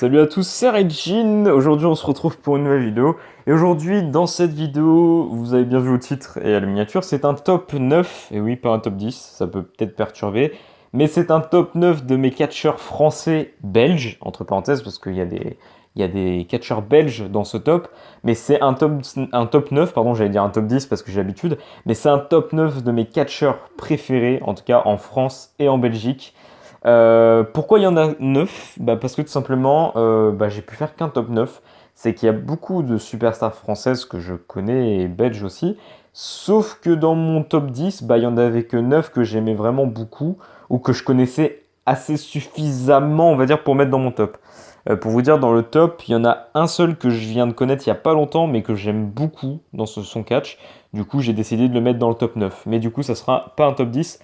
Salut à tous, c'est Regine. Aujourd'hui, on se retrouve pour une nouvelle vidéo. Et aujourd'hui, dans cette vidéo, vous avez bien vu au titre et à la miniature, c'est un top 9. Et oui, pas un top 10, ça peut peut-être perturber. Mais c'est un top 9 de mes catcheurs français belges, entre parenthèses, parce qu'il y a des catcheurs belges dans ce top. Mais c'est un top 9, pardon, j'allais dire un top 10 parce que j'ai l'habitude. Mais c'est un top 9 de mes catcheurs préférés, en tout cas en France et en Belgique. Pourquoi il y en a 9? Parce que tout simplement, j'ai pu faire qu'un top 9. C'est qu'il y a beaucoup de superstars françaises que je connais et belges aussi. Sauf que dans mon top 10, il y en avait que 9 que j'aimais vraiment beaucoup ou que je connaissais assez suffisamment, on va dire, pour mettre dans mon top. Pour vous dire, dans le top, il y en a un seul que je viens de connaître il n'y a pas longtemps, mais que j'aime beaucoup dans son catch. Du coup, j'ai décidé de le mettre dans le top 9. Mais du coup, ça sera pas un top 10,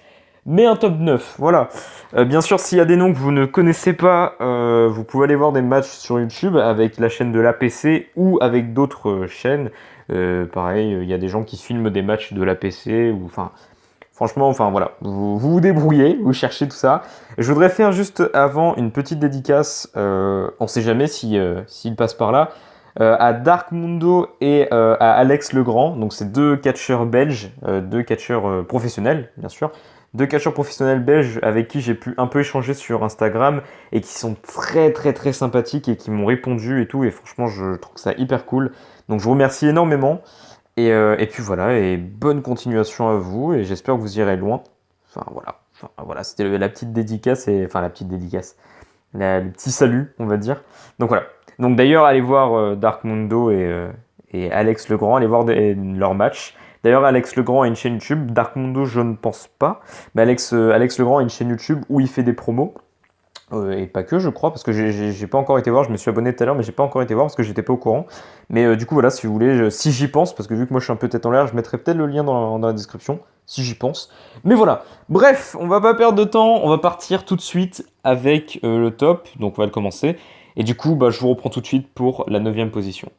mais un top 9, voilà. Bien sûr, s'il y a des noms que vous ne connaissez pas, vous pouvez aller voir des matchs sur YouTube avec la chaîne de l'APC ou avec d'autres chaînes. Pareil, il y a des gens qui filment des matchs de l'APC ou enfin, franchement, enfin voilà, vous débrouillez, vous cherchez tout ça. Je voudrais faire juste avant une petite dédicace, on sait jamais s'il passe par là, à Dark Mundo et à Alex Legrand. Donc c'est deux catcheurs belges, deux catcheurs professionnels, bien sûr. Deux catcheurs professionnels belges avec qui j'ai pu un peu échanger sur Instagram et qui sont très très très sympathiques et qui m'ont répondu et tout. Et franchement, je trouve ça hyper cool. Donc je vous remercie énormément. Et puis voilà, et bonne continuation à vous, et j'espère que vous irez loin. Enfin voilà, c'était la petite dédicace, enfin la petite dédicace, le petit salut, on va dire. Donc voilà. Donc d'ailleurs, allez voir Dark Mundo et Alex Legrand, allez voir leurs matchs. D'ailleurs, Alex Legrand a une chaîne YouTube, Dark Mundo, je ne pense pas, mais Alex Legrand a une chaîne YouTube où il fait des promos. Et pas que, je crois, parce que j'ai pas encore été voir. Je me suis abonné tout à l'heure, mais j'ai pas encore été voir parce que j'étais pas au courant. Mais du coup, voilà, si vous voulez, si j'y pense, parce que vu que moi je suis un peu tête en l'air, je mettrai peut-être le lien dans la description, si j'y pense. Mais voilà, bref, on va pas perdre de temps, on va partir tout de suite avec le top, donc on va le commencer. Et du coup, je vous reprends tout de suite pour la 9e position.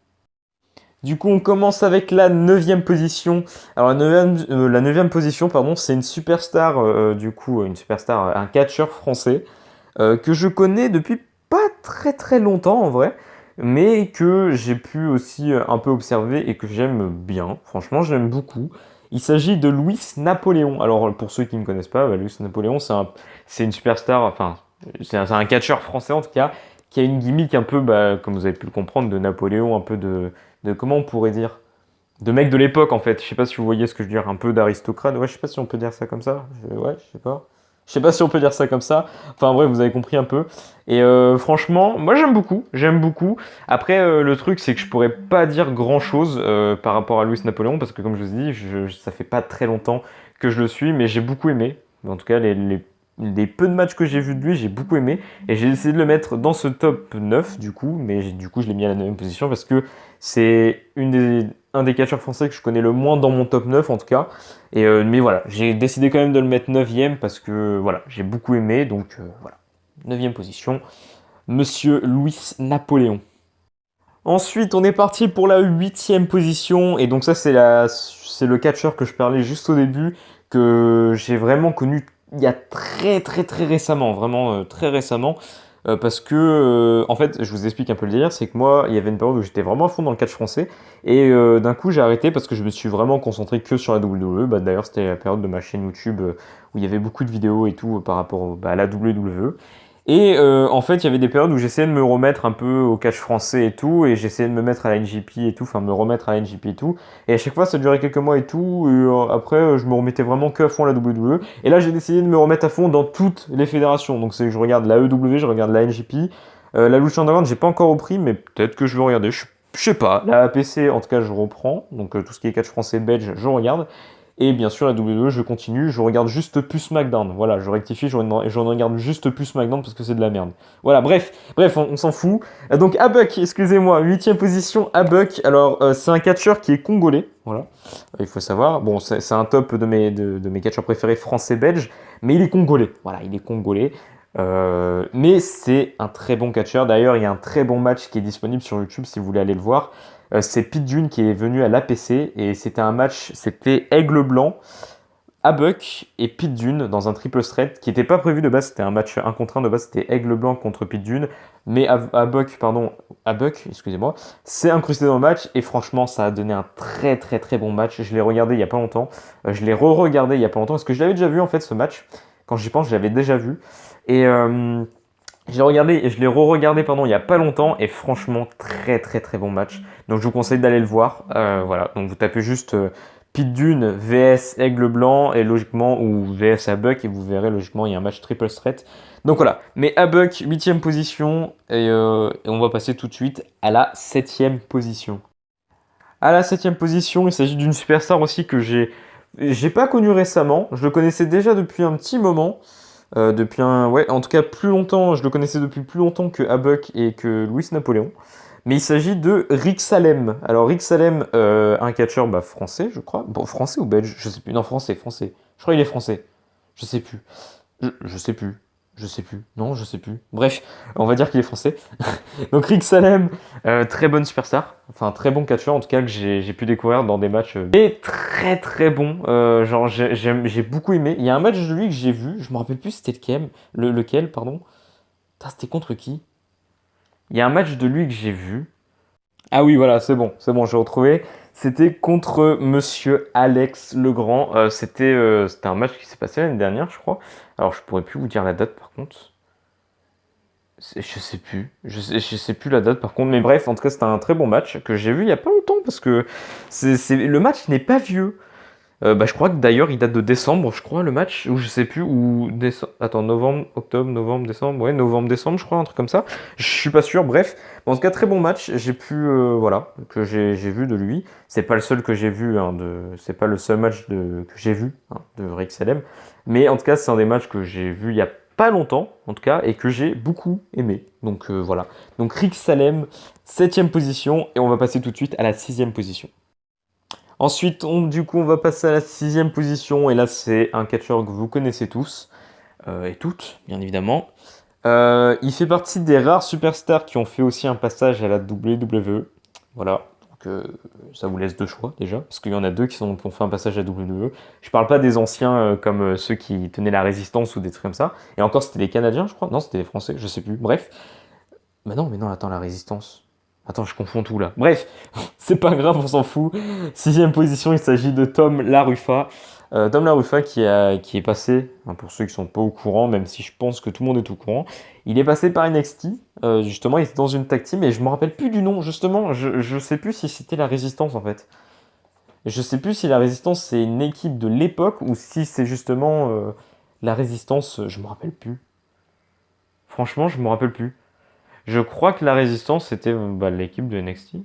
Du coup, on commence avec la 9e position. Alors, la neuvième position, pardon, c'est une superstar, du coup, une superstar, un catcheur français que je connais depuis pas très très longtemps en vrai, mais que j'ai pu aussi un peu observer et que j'aime bien. Franchement, j'aime beaucoup. Il s'agit de Louis Napoléon. Alors, pour ceux qui ne connaissent pas, Louis Napoléon, c'est une superstar, enfin, c'est un catcheur français en tout cas, qui a une gimmick un peu, comme vous avez pu le comprendre, de Napoléon, un peu de comment on pourrait dire? De mec de l'époque en fait. Je sais pas si vous voyez ce que je veux dire, un peu d'aristocrate. Ouais, je sais pas si on peut dire ça comme ça. Ouais, je sais pas. Je sais pas si on peut dire ça comme ça. Enfin bref, vous avez compris un peu. Et franchement, moi j'aime beaucoup. J'aime beaucoup. Après, le truc, c'est que je pourrais pas dire grand-chose par rapport à Louis Napoléon, parce que comme je vous ai dit, ça fait pas très longtemps que je le suis, mais j'ai beaucoup aimé. En tout cas, les peu de matchs que j'ai vus de lui, j'ai beaucoup aimé. Et j'ai essayé de le mettre dans ce top 9, du coup. Mais du coup, je l'ai mis à la 9e position parce que c'est un des catcheurs français que je connais le moins dans mon top 9 en tout cas. Mais voilà, j'ai décidé quand même de le mettre 9e parce que voilà, j'ai beaucoup aimé. Donc voilà, 9e position, Monsieur Louis Napoléon. Ensuite, on est parti pour la 8e position. Et donc ça, c'est le catcheur que je parlais juste au début, que j'ai vraiment connu il y a très très très récemment, vraiment très récemment. Parce que, en fait, je vous explique un peu le délire, c'est que moi, il y avait une période où j'étais vraiment à fond dans le catch français, et d'un coup, j'ai arrêté parce que je me suis vraiment concentré que sur la WWE. D'ailleurs, c'était la période de ma chaîne YouTube où il y avait beaucoup de vidéos et tout par rapport à la WWE. Et en fait, il y avait des périodes où j'essayais de me remettre un peu au catch français et tout, et j'essayais de me mettre à la NJP et tout, enfin me remettre à la NJP et tout. Et à chaque fois, ça durait quelques mois et tout. Et après, je me remettais vraiment que à fond à la WWE. Et là, j'ai décidé de me remettre à fond dans toutes les fédérations. Donc, c'est que je regarde la EW, je regarde la NJP, la Lucha Underground, j'ai pas encore repris, mais peut-être que je vais regarder. Je sais pas. La APC, en tout cas, je reprends. Donc, tout ce qui est catch français belge, je regarde. Et bien sûr, la WWE, je continue, je regarde juste plus SmackDown. Voilà, je rectifie, je regarde juste plus SmackDown parce que c'est de la merde. Voilà, bref, on s'en fout. Donc, Abuck, excusez-moi, 8e position, Abuck. Alors, c'est un catcheur qui est congolais, voilà, il faut savoir. Bon, c'est un top de mes catcheurs préférés français-belges, mais il est congolais. Voilà, il est congolais. Mais c'est un très bon catcheur. D'ailleurs, il y a un très bon match qui est disponible sur YouTube si vous voulez aller le voir. C'est Pete Dunne qui est venu à l'APC et c'était un match, c'était Aigle Blanc Abuck et Pete Dune dans un triple threat qui n'était pas prévu de base. C'était un match 1 contre 1 de base. C'était Aigle Blanc contre Pete Dune. Mais Abuck, excusez-moi, s'est incrusté dans le match. Et franchement, ça a donné un très très très bon match. Je l'ai regardé il n'y a pas longtemps. Je l'ai re-regardé il n'y a pas longtemps. Parce que je l'avais déjà vu en fait ce match. Quand j'y pense, je l'avais déjà vu. Et je l'ai regardé et je l'ai re-regardé il n'y a pas longtemps et franchement très très très bon match. Donc je vous conseille d'aller le voir. Voilà, donc vous tapez juste Pete Dune vs Aigle Blanc et logiquement ou vs Abuck et vous verrez logiquement il y a un match triple threat. Donc voilà, mais Abuck 8ème position et on va passer tout de suite à la 7ème position. À la 7ème position, il s'agit d'une superstar aussi que j'ai pas connue récemment. Je le connaissais déjà depuis un petit moment. Ouais, en tout cas plus longtemps, je le connaissais depuis plus longtemps que Abuck et que Louis Napoléon. Mais il s'agit de Rick Salem. Alors Rick Salem, un catcheur français, je crois. Bon, français ou belge, je sais plus. Non, français, français. Je crois qu'il est français. Je sais plus. Je sais plus. Je sais plus. Non, je sais plus. Bref, on va dire qu'il est français. Donc Rick Salem, très bonne superstar. Enfin, très bon catcheur en tout cas que j'ai pu découvrir dans des matchs. Et très très bon. Genre, j'ai beaucoup aimé. Il y a un match de lui que j'ai vu. Je me rappelle plus c'était lequel, pardon. Putain, c'était contre qui? Il y a un match de lui que j'ai vu. Ah oui, voilà, c'est bon, j'ai retrouvé. C'était contre Monsieur Alex Legrand. C'était un match qui s'est passé l'année dernière, je crois. Alors, je pourrais plus vous dire la date, par contre. Je sais plus. Je sais plus la date, par contre. Mais bref, en tout cas, c'était un très bon match que j'ai vu il y a pas longtemps parce que le match n'est pas vieux. Je crois que d'ailleurs il date de décembre, je crois, le match, ou je sais plus, ou décembre. Attends, novembre, octobre, novembre, décembre, ouais, novembre, décembre, je crois, un truc comme ça. Je suis pas sûr, bref. En tout cas, très bon match, voilà, que j'ai vu de lui. C'est pas le seul que j'ai vu, hein, c'est pas le seul match que j'ai vu, hein, de Rick Salem. Mais en tout cas, c'est un des matchs que j'ai vu il y a pas longtemps, en tout cas, et que j'ai beaucoup aimé. Donc voilà. Donc Rick Salem, 7ème position, et on va passer tout de suite à la 6ème position. Ensuite, du coup, on va passer à la 6ème position. Et là, c'est un catcheur que vous connaissez tous. Et toutes, bien évidemment. Il fait partie des rares superstars qui ont fait aussi un passage à la WWE. Voilà. Donc, ça vous laisse deux choix, déjà. Parce qu'il y en a deux qui ont fait un passage à la WWE. Je parle pas des anciens comme ceux qui tenaient la résistance ou des trucs comme ça. Et encore, c'était les Canadiens, je crois. Non, c'était les Français, je sais plus. Bref. Mais non, attends, la résistance. Attends, je confonds tout là. Bref, c'est pas grave, on s'en fout. 6ème position, il s'agit de Tom LaRuffa. Tom LaRuffa qui est passé, hein, pour ceux qui sont pas au courant, même si je pense que tout le monde est au courant, il est passé par NXT. Justement, il était dans une tag team et je me rappelle plus du nom. Justement, je sais plus si c'était la Résistance en fait. Je sais plus si la Résistance c'est une équipe de l'époque ou si c'est justement la Résistance. Je me rappelle plus. Franchement, je me rappelle plus. Je crois que la Résistance, c'était l'équipe de NXT.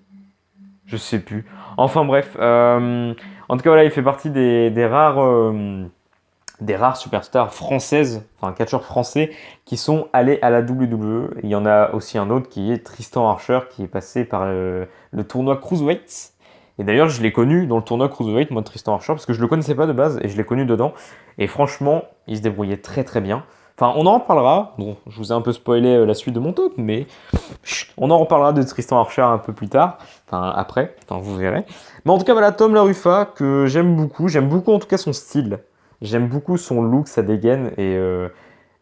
Je sais plus. Enfin bref. En tout cas, voilà, il fait partie des rares superstars françaises, enfin catcheurs français, qui sont allés à la WWE. Il y en a aussi un autre qui est Tristan Archer, qui est passé par le tournoi Cruiserweight. Et d'ailleurs, je l'ai connu dans le tournoi Cruiserweight, moi, Tristan Archer, parce que je le connaissais pas de base, et je l'ai connu dedans. Et franchement, il se débrouillait très très bien. Enfin, on en reparlera. Bon, je vous ai un peu spoilé la suite de mon top, mais on en reparlera de Tristan Archer un peu plus tard. Enfin, après, enfin, vous verrez. Mais en tout cas, voilà, Tom LaRuffa, que j'aime beaucoup. J'aime beaucoup, en tout cas, son style. J'aime beaucoup son look, sa dégaine. Et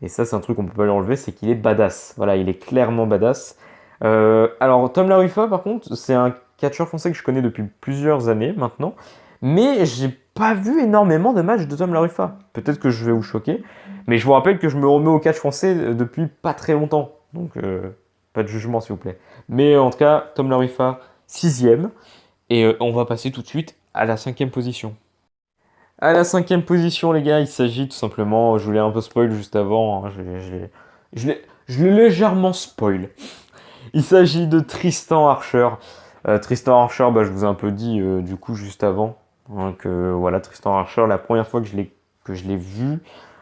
ça, c'est un truc qu'on peut pas lui enlever, c'est qu'il est badass. Voilà, il est clairement badass. Alors, Tom LaRuffa, par contre, c'est un catcheur français que je connais depuis plusieurs années maintenant. Mais j'ai pas vu énormément de matchs de Tom LaRuffa. Peut-être que je vais vous choquer. Mais je vous rappelle que je me remets au catch français depuis pas très longtemps. Donc, pas de jugement, s'il vous plaît. Mais en tout cas, Tom LaRuffa, 6ème. Et on va passer tout de suite à la 5ème position. À la 5ème position, les gars, il s'agit tout simplement, je vous l'ai un peu spoil juste avant, hein, je l'ai légèrement spoil. Il s'agit de Tristan Archer. Tristan Archer, je vous ai un peu dit du coup juste avant, hein, que voilà, Tristan Archer, la première fois que je l'ai vu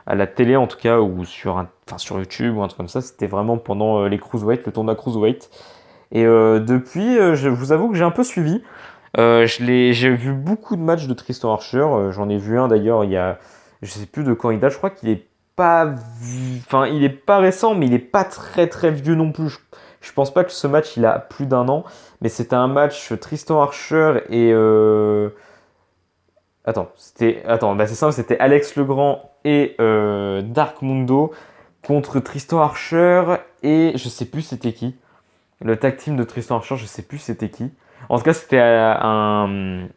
à la télé en tout cas, ou sur YouTube ou un truc comme ça, c'était vraiment pendant les Cruiserweight, le tournoi Cruiserweight. Et depuis, je vous avoue que j'ai un peu suivi. J'ai vu beaucoup de matchs de Tristan Archer. J'en ai vu un d'ailleurs je sais plus de quand il date. Je crois qu'il est pas, enfin il est pas récent, mais il est pas très très vieux non plus. Je pense pas que ce match il a plus d'1 an, mais c'était un match Tristan Archer et Attends, bah c'est simple, c'était Alex Legrand et Dark Mundo contre Tristan Archer et je sais plus c'était qui. Le tag team de Tristan Archer, je sais plus c'était qui. En tout cas, c'était un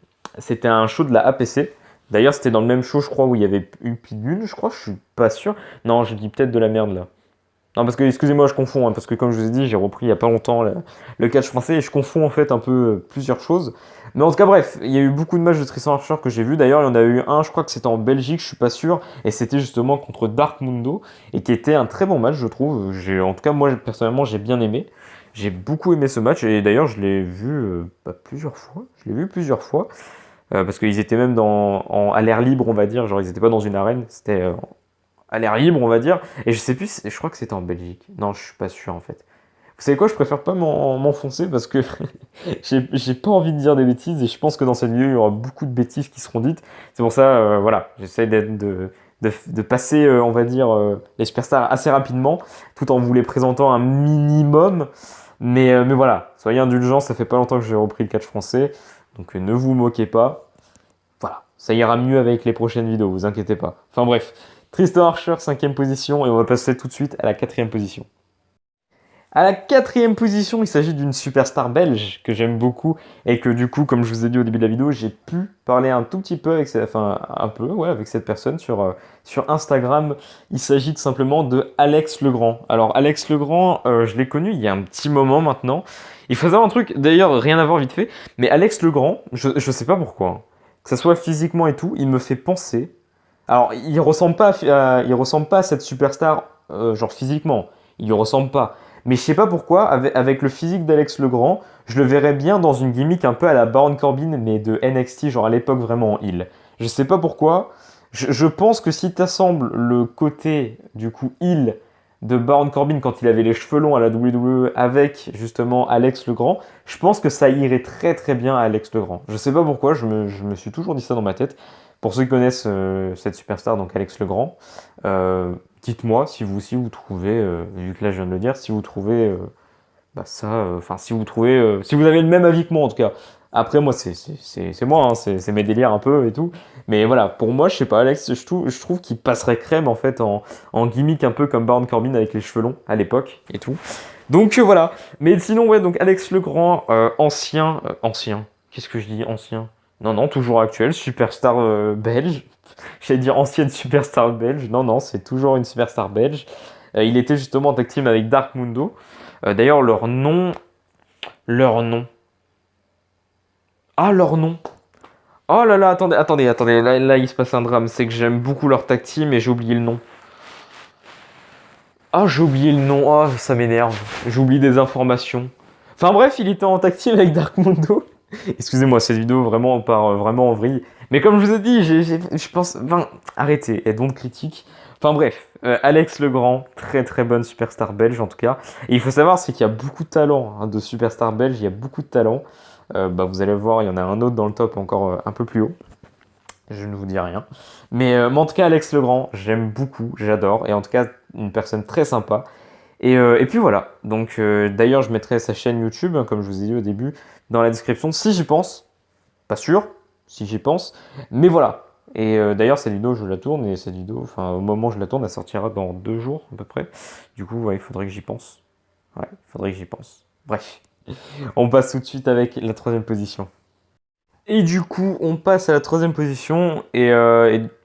show de la APC. D'ailleurs, c'était dans le même show, je crois, où il y avait eu Pitbull, je crois, je suis pas sûr. Non, je dis peut-être de la merde là. Non, parce que, excusez-moi, je confonds, hein, parce que comme je vous ai dit, j'ai repris il y a pas longtemps le catch français et je confonds en fait un peu plusieurs choses. Mais en tout cas, bref, il y a eu beaucoup de matchs de Tristan Archer que j'ai vu. D'ailleurs, il y en a eu un, je crois que c'était en Belgique, je suis pas sûr, et c'était justement contre Dark Mundo, et qui était un très bon match, je trouve. En tout cas, moi, personnellement, j'ai bien aimé. J'ai beaucoup aimé ce match, et d'ailleurs, je l'ai vu plusieurs fois. Je l'ai vu plusieurs fois, parce qu'ils étaient même à l'air libre, on va dire. Genre, ils étaient pas dans une arène, c'était à l'air libre, on va dire. Et je sais plus, je crois que c'était en Belgique. Non, je suis pas sûr en fait. Vous savez quoi, je préfère pas m'enfoncer parce que j'ai pas envie de dire des bêtises et je pense que dans cette vidéo il y aura beaucoup de bêtises qui seront dites. C'est pour ça, voilà, j'essaie de passer, on va dire, les superstars assez rapidement tout en vous les présentant un minimum. Mais voilà, soyez indulgents, ça fait pas longtemps que j'ai repris le catch français donc ne vous moquez pas. Voilà, ça ira mieux avec les prochaines vidéos, vous inquiétez pas. Enfin bref, Tristan Archer, 5e position, et on va passer tout de suite à la 4e position. À la 4e position, il s'agit d'une superstar belge que j'aime beaucoup et que du coup, comme je vous ai dit au début de la vidéo, j'ai pu parler un tout petit peu avec avec cette personne sur Instagram. Il s'agit tout simplement de Alex Legrand. Alors Alex Legrand, je l'ai connu il y a un petit moment maintenant. Il faut savoir un truc, d'ailleurs rien à voir vite fait, mais Alex Legrand, je sais pas pourquoi, hein, que ça soit physiquement et tout, il me fait penser. Alors il ressemble pas à cette superstar genre physiquement, il lui ressemble pas. Mais je sais pas pourquoi, avec le physique d'Alex Legrand, je le verrais bien dans une gimmick un peu à la Baron Corbin, mais de NXT, genre à l'époque vraiment en heel. Je sais pas pourquoi. Je pense que si tu assembles le côté, du coup, heel de Baron Corbin quand il avait les cheveux longs à la WWE avec justement Alex Legrand, je pense que ça irait très très bien à Alex Legrand. Je sais pas pourquoi, je me suis toujours dit ça dans ma tête. Pour ceux qui connaissent cette superstar, donc Alex Legrand, dites-moi si vous trouvez, vu que là je viens de le dire, si vous trouvez enfin si vous trouvez, si vous avez le même avis que moi en tout cas. Après moi c'est moi, hein, c'est mes délires un peu et tout. Mais voilà, pour moi je sais pas, Alex, je trouve qu'il passerait crème en fait en gimmick un peu comme Baron Corbin avec les cheveux longs à l'époque et tout. Donc voilà. Mais sinon ouais, donc Alex Legrand, ancien. Qu'est-ce que je dis, ancien? Non non, toujours actuel, superstar belge. J'allais dire ancienne superstar belge. Non, non, c'est toujours une superstar belge. Il était justement en tag team avec Dark Mundo. D'ailleurs, leur nom. Leur nom. Ah, leur nom. Oh là là, attendez. Là, il se passe un drame. C'est que j'aime beaucoup leur tag team et j'ai oublié le nom. Ah, j'ai oublié le nom. Oh, ça m'énerve. J'oublie des informations. Enfin bref, il était en tag team avec Dark Mundo. Excusez-moi, cette vidéo vraiment part vraiment en vrille. Mais comme je vous ai dit, je pense... Enfin, arrêtez, et donc critique. Enfin bref, Alex Legrand, très très bonne superstar belge en tout cas. Et il faut savoir, c'est qu'il y a beaucoup de talent hein, de superstar belge, il y a beaucoup de talent. Vous allez voir, il y en a un autre dans le top encore un peu plus haut. Je ne vous dis rien. Mais en tout cas, Alex Legrand, j'aime beaucoup, j'adore. Et en tout cas, une personne très sympa. Et puis voilà. Donc d'ailleurs, je mettrai sa chaîne YouTube, hein, comme je vous ai dit au début, dans la description, si j'y pense. Pas sûr, si j'y pense. Mais voilà. Et d'ailleurs, cette vidéo, je la tourne. Et cette vidéo, enfin, au moment où je la tourne, elle sortira dans 2 jours à peu près. Du coup, ouais, il faudrait que j'y pense. Ouais, il faudrait que j'y pense. Bref. On passe tout de suite avec la 3e position. Et du coup, on passe à la 3e position.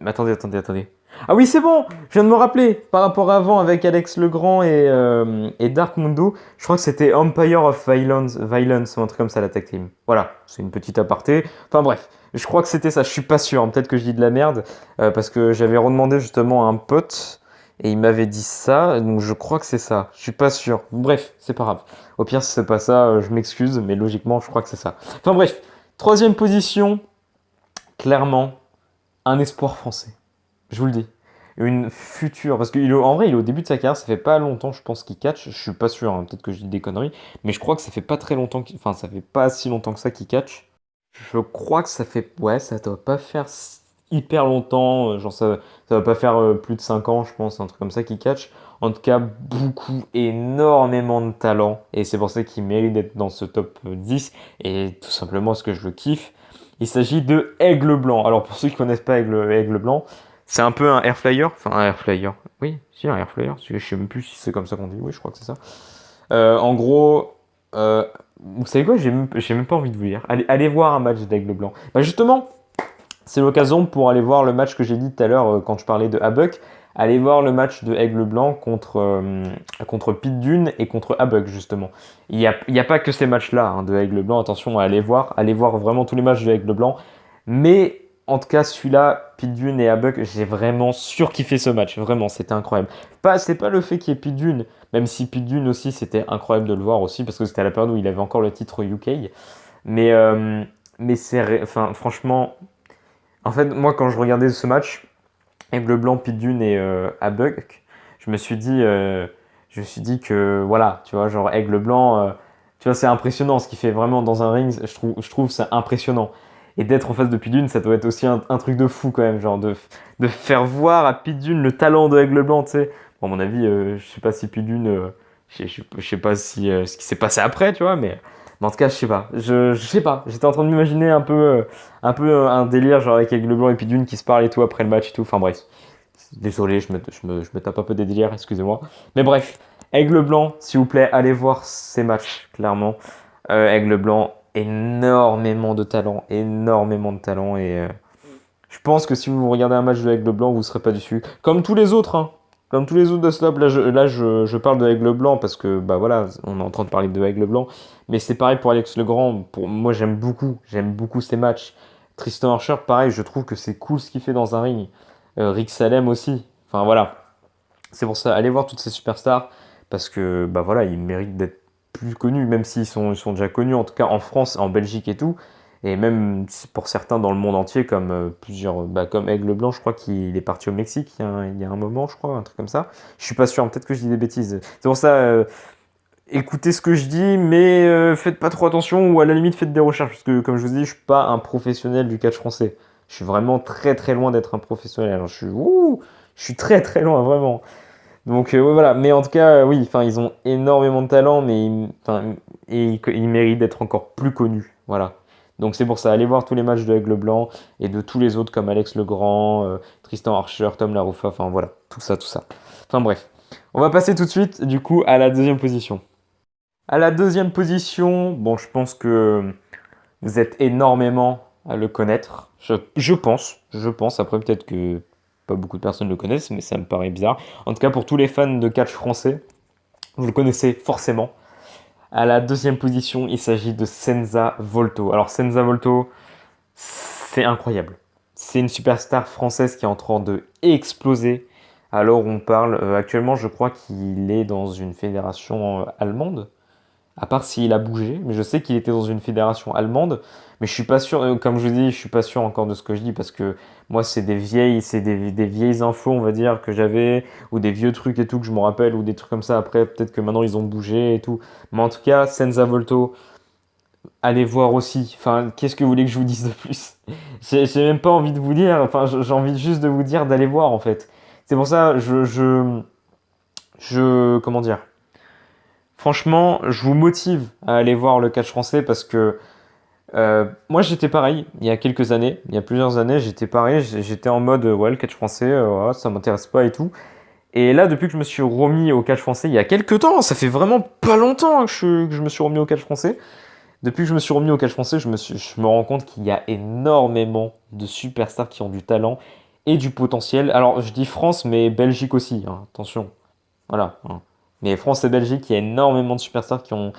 Attendez. Ah oui, c'est bon, je viens de me rappeler. Par rapport à avant avec Alex Legrand et Dark Mundo, je crois que c'était Empire of Violence ou un truc comme ça, la tag team. Voilà, c'est une petite aparté. Enfin bref, je crois que c'était ça, je suis pas sûr. Hein. Peut-être que je dis de la merde, parce que j'avais redemandé justement à un pote et il m'avait dit ça, donc je crois que c'est ça. Je suis pas sûr. Bref, c'est pas grave. Au pire, si c'est pas ça, je m'excuse, mais logiquement, je crois que c'est ça. Enfin bref, 3e position, clairement, un espoir français. Je vous le dis. Une future. Parce qu'en vrai, il est au début de sa carrière. Ça fait pas longtemps, je pense, qu'il catch. Je suis pas sûr. Hein, peut-être que je dis des conneries. Mais je crois que ça fait pas très longtemps. Enfin, ça fait pas si longtemps que ça qu'il catch. Je crois que ça fait. Ouais, ça doit pas faire hyper longtemps. Genre, ça va pas faire plus de 5 ans, je pense. Un truc comme ça qu'il catch. En tout cas, énormément de talent. Et c'est pour ça qu'il mérite d'être dans ce top 10. Et tout simplement parce que je le kiffe. Il s'agit de Aigle Blanc. Alors pour ceux qui connaissent pas Aigle Blanc, c'est un peu un air flyer. Enfin un air flyer. Oui, si un air flyer. Je sais même plus si c'est comme ça qu'on dit. Oui, je crois que c'est ça. En gros, vous savez quoi? J'ai même pas envie de vous dire. Allez voir un match d'Aigle Blanc. Bah justement, c'est l'occasion pour aller voir le match que j'ai dit tout à l'heure quand je parlais de Habuk. Allez voir le match de Aigle Blanc contre Pete Dune et contre Habuk, justement. Il y a pas que ces matchs-là hein, de Aigle Blanc. Attention à aller voir. Allez voir vraiment tous les matchs de Aigle Blanc. Mais en tout cas, celui-là, Pete Dune et Habuk, j'ai vraiment surkiffé ce match. Vraiment, c'était incroyable. C'est pas le fait qu'il y ait Pete Dune, même si Pete Dune aussi, c'était incroyable de le voir aussi, parce que c'était à la période où il avait encore le titre UK. Mais, enfin, franchement, en fait, moi, quand je regardais ce match, Aigle Blanc, Pete Dune et Habuk, je me suis dit, que voilà, tu vois, genre Aigle Blanc, tu vois, c'est impressionnant ce qu'il fait vraiment dans un ring. Je trouve c'est impressionnant. Et d'être en face de Pete Dune, ça doit être aussi un truc de fou quand même, genre de faire voir à Pete Dune le talent de Aigle Blanc, tu sais. Bon, à mon avis, je sais pas si Pete Dune, je sais pas si ce qui s'est passé après, tu vois, mais en tout cas, je sais pas. Je sais pas. J'étais en train de m'imaginer un délire genre avec Aigle Blanc et Pete Dune qui se parlent et tout après le match et tout. Enfin bref. Désolé, je me tape un peu des délires, excusez-moi. Mais bref, Aigle Blanc, s'il vous plaît, allez voir ces matchs, clairement. Aigle Blanc, énormément de talent. Et je pense que si vous regardez un match de Aigle Blanc, vous ne serez pas déçu. Comme tous les autres, hein. Comme tous les autres de Slop, je parle de Aigle Blanc parce que, bah voilà, on est en train de parler de Aigle Blanc. Mais c'est pareil pour Alex Legrand. Moi, j'aime beaucoup ces matchs. Tristan Archer, pareil, je trouve que c'est cool ce qu'il fait dans un ring. Rick Salem aussi. Enfin voilà. C'est pour ça, allez voir toutes ces superstars parce que bah voilà, ils méritent d'être plus connus, même ils sont déjà connus, en tout cas en France, en Belgique et tout. Et même pour certains dans le monde entier, comme comme Aigle Blanc, je crois qu'il est parti au Mexique il y a un moment, je crois, un truc comme ça. Je suis pas sûr, peut-être que je dis des bêtises. C'est pour ça, écoutez ce que je dis, mais faites pas trop attention ou à la limite faites des recherches parce que comme je vous dis, je suis pas un professionnel du catch français. Je suis vraiment très loin d'être un professionnel. Alors, je suis très loin vraiment. Donc ouais, voilà. Mais en tout cas, oui, enfin ils ont énormément de talent, ils méritent d'être encore plus connus. Voilà. Donc c'est pour ça, allez voir tous les matchs de Aigle Blanc et de tous les autres comme Alex Legrand, Tristan Archer, Tom Laruffa, enfin voilà, tout ça, tout ça. Enfin bref. On va passer tout de suite du coup à la deuxième position. À la deuxième position, bon, je pense que vous êtes énormément à le connaître. Je pense. Après, peut-être que pas beaucoup de personnes le connaissent, mais ça me paraît bizarre. En tout cas, pour tous les fans de catch français, vous le connaissez forcément. À la deuxième position, il s'agit de Senza Volto. Alors, Senza Volto, c'est incroyable. C'est une superstar française qui est en train de exploser. Alors, on parle actuellement, je crois qu'il est dans une fédération allemande. À part s'il a bougé, mais je sais qu'il était dans une fédération allemande, mais je suis pas sûr, comme je vous dis, je suis pas sûr encore de ce que je dis parce que moi c'est des vieilles infos on va dire que j'avais ou des vieux trucs et tout que je me rappelle ou des trucs comme ça. Après peut-être que maintenant ils ont bougé et tout, mais en tout cas Senza Volto, allez voir aussi. Enfin, qu'est-ce que vous voulez que je vous dise de plus? J'ai même pas envie de vous dire. Enfin, j'ai envie juste de vous dire d'aller voir en fait. C'est pour ça comment dire? Franchement, je vous motive à aller voir le catch français parce que moi j'étais pareil il y a quelques années, il y a plusieurs années, j'étais pareil, j'étais en mode ouais, le catch français, voilà, ça m'intéresse pas et tout. Et là, depuis que je me suis remis au catch français il y a quelques temps, ça fait vraiment pas longtemps que je me suis remis au catch français. Depuis que je me suis remis au catch français, je me rends compte qu'il y a énormément de superstars qui ont du talent et du potentiel. Alors je dis France, mais Belgique aussi, hein, attention. Voilà, hein. Mais France et Belgique, il y a énormément de superstars qui ont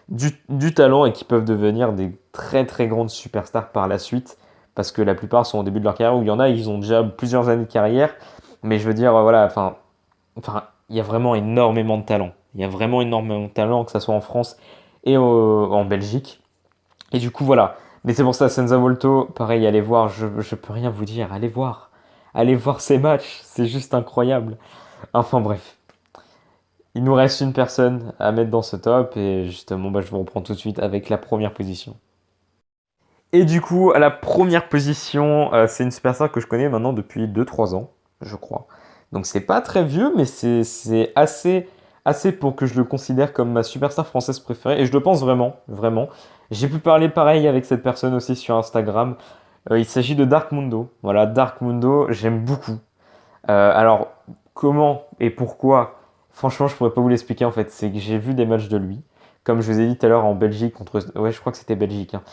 du talent et qui peuvent devenir des très grandes superstars par la suite. Parce que la plupart sont au début de leur carrière, ou il y en a, ils ont déjà plusieurs années de carrière. Mais je veux dire, voilà, il y a vraiment énormément de talent. Il y a vraiment énormément de talent, que ce soit en France et en Belgique. Et du coup, voilà. Mais c'est pour ça, Senza Volto, pareil, allez voir, je peux rien vous dire, allez voir. Allez voir ces matchs, c'est juste incroyable. Enfin bref. Il nous reste une personne à mettre dans ce top et justement, bah, je vous reprends tout de suite avec la première position. Et du coup, à la première position, c'est une superstar que je connais maintenant depuis 2 3 ans, je crois. Donc c'est pas très vieux, mais c'est assez pour que je le considère comme ma superstar française préférée. Et je le pense vraiment. J'ai pu parler pareil avec cette personne aussi sur Instagram. Il s'agit de Dark Mundo. Voilà, Dark Mundo, j'aime beaucoup. Alors, comment et pourquoi? Franchement, je pourrais pas vous l'expliquer en fait. C'est que j'ai vu des matchs de lui. Comme je vous ai dit tout à l'heure en Belgique contre. Ouais, je crois que c'était Belgique. Hein.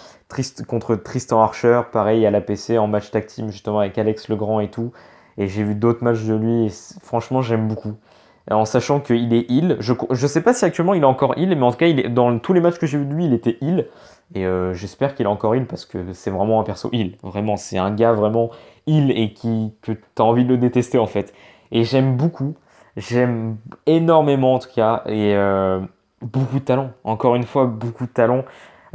Contre Tristan Archer, pareil à l'APC en match tag team justement avec Alex Legrand et tout. Et j'ai vu d'autres matchs de lui et franchement, j'aime beaucoup. En sachant qu'il est heal. Je sais pas si actuellement il est encore heal, mais en tout cas, dans tous les matchs que j'ai vu de lui, il était heal. Et j'espère qu'il est encore heal parce que c'est vraiment un perso heal. Vraiment, c'est un gars vraiment heal et que t'as envie de le détester en fait. Et j'aime beaucoup. J'aime énormément en tout cas. Et beaucoup de talent. Encore une fois, beaucoup de talent.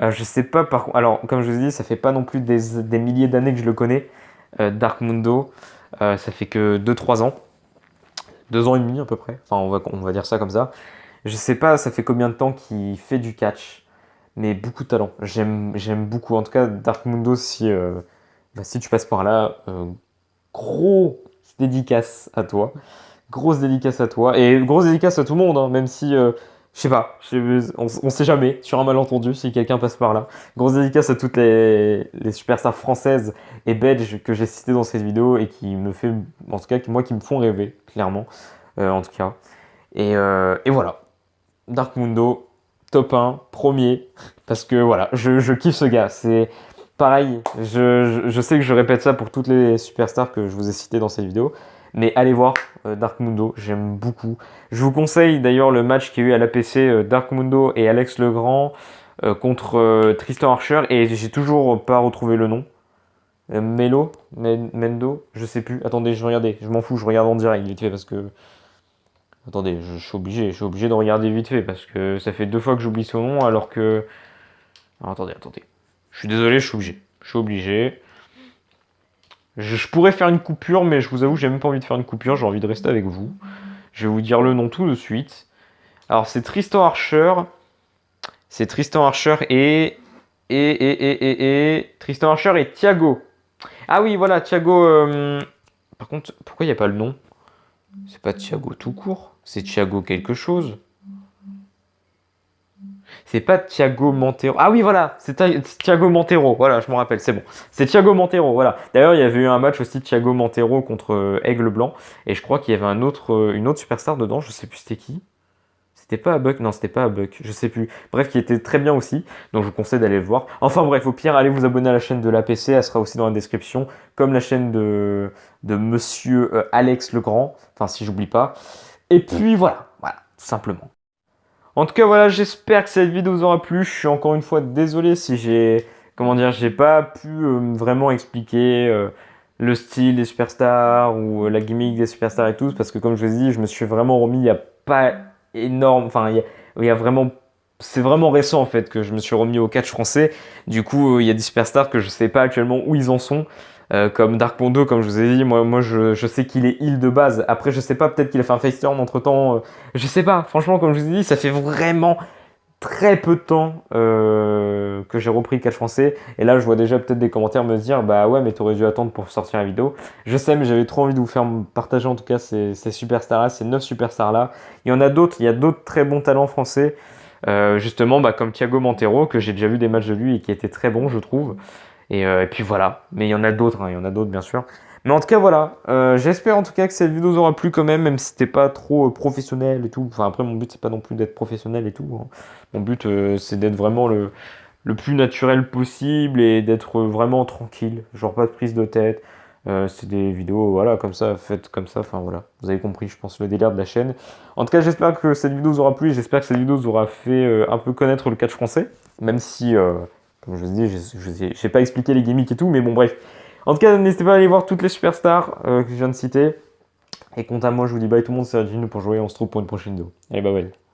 Je sais pas par contre. Alors, comme je vous ai dit, ça fait pas non plus des milliers d'années que je le connais. Dark Mundo. Ça fait que 2-3 ans. 2 ans et demi à peu près. Enfin, on va dire ça comme ça. Je sais pas, ça fait combien de temps qu'il fait du catch. Mais beaucoup de talent. J'aime beaucoup. En tout cas, Dark Mundo, si tu passes par là, gros dédicace à toi. Grosse dédicace à toi. Et grosse dédicace à tout le monde, hein, même si, je sais pas, on sait jamais, sur un malentendu, si quelqu'un passe par là. Grosse dédicace à toutes les superstars françaises et belges que j'ai citées dans cette vidéo et qui me fait, en tout cas, moi, qui me font rêver, clairement, en tout cas. Et voilà, Dark Mundo, top 1, premier, parce que voilà, je kiffe ce gars. C'est pareil, je sais que je répète ça pour toutes les superstars que je vous ai citées dans cette vidéo, mais allez voir Dark Mundo, j'aime beaucoup. Je vous conseille d'ailleurs le match qu'il y a eu à l'APC Dark Mundo et Alex Legrand contre Tristan Archer, et j'ai toujours pas retrouvé le nom. Mendo, je sais plus. Attendez, je vais regarder, je m'en fous, je regarde en direct vite fait parce que. Attendez, je suis obligé de regarder vite fait parce que ça fait 2 fois que j'oublie son nom alors que. Alors, attendez. Je suis désolé, je suis obligé. Je suis obligé. Je pourrais faire une coupure, mais je vous avoue, j'ai même pas envie de faire une coupure, j'ai envie de rester avec vous. Je vais vous dire le nom tout de suite. Alors, c'est Tristan Archer. C'est Tristan Archer et. Tristan Archer et Thiago. Ah oui, voilà, Thiago. Par contre, pourquoi il n'y a pas le nom? C'est pas Thiago tout court, c'est Thiago quelque chose. C'est pas Thiago Montero. Ah oui, voilà, c'est Thiago Montero. Voilà, je m'en rappelle, c'est bon. C'est Thiago Montero, voilà. D'ailleurs, il y avait eu un match aussi de Thiago Montero contre Aigle Blanc. Et je crois qu'il y avait une autre superstar dedans, je sais plus c'était qui. C'était pas Buck, non, c'était pas Buck, je sais plus. Bref, qui était très bien aussi, donc je vous conseille d'aller le voir. Enfin bref, au pire, allez vous abonner à la chaîne de l'APC, elle sera aussi dans la description, comme la chaîne de monsieur Alex Legrand, enfin si j'oublie pas. Et puis voilà, tout simplement. En tout cas, voilà, j'espère que cette vidéo vous aura plu. Je suis encore une fois désolé si j'ai pas pu vraiment expliquer le style des superstars ou la gimmick des superstars et tout, parce que comme je vous ai dit, je me suis vraiment remis il y a pas énorme, enfin, il y a vraiment, c'est vraiment récent en fait que je me suis remis au catch français. Du coup, il y a des superstars que je sais pas actuellement où ils en sont. Comme Dark Mondo, comme je vous ai dit, moi je sais qu'il est heal de base. Après, je sais pas, peut-être qu'il a fait un face turn entre temps. Je sais pas, franchement, comme je vous ai dit, ça fait vraiment très peu de temps que j'ai repris le catch français. Et là, je vois déjà peut-être des commentaires me dire, bah ouais, mais t'aurais dû attendre pour sortir la vidéo. Je sais, mais j'avais trop envie de vous faire partager en tout cas ces superstars-là, ces 9 superstars-là. Il y en a d'autres, il y a d'autres très bons talents français. Justement, bah, comme Thiago Montero, que j'ai déjà vu des matchs de lui et qui était très bon, je trouve. Et puis voilà, mais il y en a d'autres, hein, il y en a d'autres bien sûr. Mais en tout cas voilà, j'espère en tout cas que cette vidéo vous aura plu quand même si c'était pas trop professionnel et tout. Enfin après mon but c'est pas non plus d'être professionnel et tout. Hein. Mon but c'est d'être vraiment le plus naturel possible et d'être vraiment tranquille, genre pas de prise de tête. C'est des vidéos voilà comme ça, faites comme ça, enfin voilà, vous avez compris je pense le délire de la chaîne. En tout cas j'espère que cette vidéo vous aura plu, j'espère que cette vidéo vous aura fait un peu connaître le catch français, même si... comme je vous ai dit, je n'ai pas expliqué les gimmicks et tout, mais bon, bref. En tout cas, n'hésitez pas à aller voir toutes les superstars que je viens de citer. Et quant à moi, je vous dis bye tout le monde, c'est Adjin pour jouer, on se retrouve pour une prochaine vidéo. Allez, bye bye.